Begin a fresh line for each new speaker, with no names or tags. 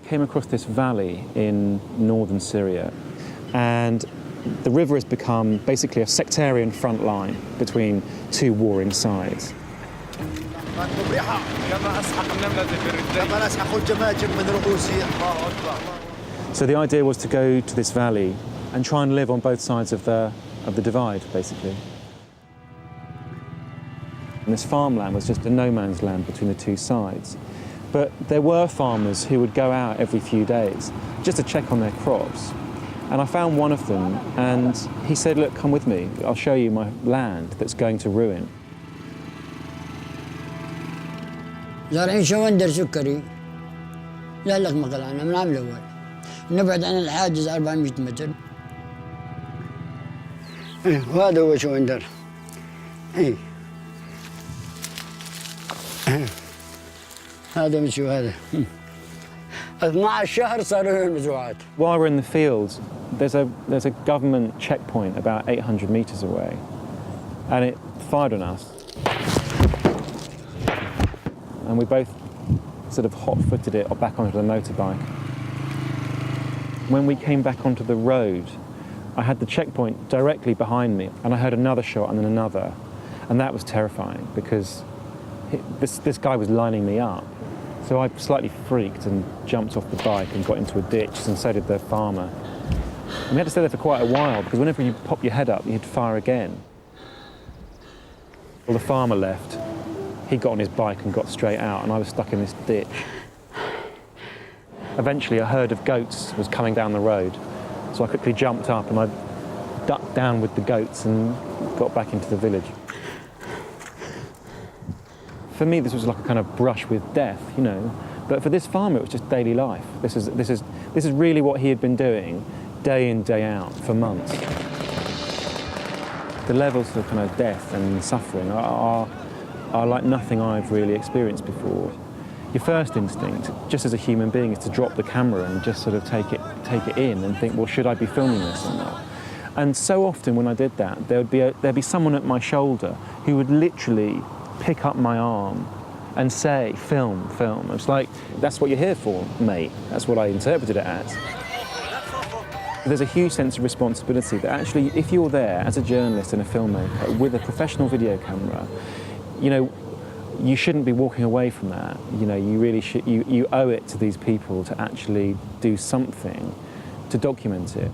came across this valley in northern Syria, and the river has become basically a sectarian front line between two warring sides. So the idea was to go to this valley and try and live on both sides of the divide, basically. And this farmland was just a no man's land between the two sides. But there were farmers who would go out every few days just to check on their crops. And I found one of them, and he said, look, come with me, I'll show you my land that's going to ruin.
زارعين شوندر سكري لا لك مقلعنا من العام الأول نبعد عن الحاجز 400 متر. وهذا هو شوندر. هذا مشو هذا 12 شهر صاروا المزروعات.
While we're in the fields, there's a government checkpoint about 800 meters away, and it fired on us. And we both sort of hot-footed it back onto the motorbike. When we came back onto the road, I had the checkpoint directly behind me, and I heard another shot and then another, and that was terrifying because this guy was lining me up. So I slightly freaked and jumped off the bike and got into a ditch, and so did the farmer. And we had to stay there for quite a while because whenever you pop your head up, you'd fire again. Well, the farmer left. He got on his bike and got straight out, and I was stuck in this ditch. Eventually, a herd of goats was coming down the road, so I quickly jumped up and I ducked down with the goats and got back into the village. For me, this was like a kind of brush with death, you know, but for this farmer, it was just daily life. This is really what he had been doing day in, day out for months. The levels of kind of death and suffering are like nothing I've really experienced before. Your first instinct, just as a human being, is to drop the camera and just sort of take it in and think, well, should I be filming this or not? And so often when I did that, there'd be someone at my shoulder who would literally pick up my arm and say, film, film. It's like, that's what you're here for, mate. That's what I interpreted it as. There's a huge sense of responsibility that actually, if you're there as a journalist and a filmmaker with a professional video camera, you know, you shouldn't be walking away from that. You know, you really should, you owe it to these people to actually do something to document it.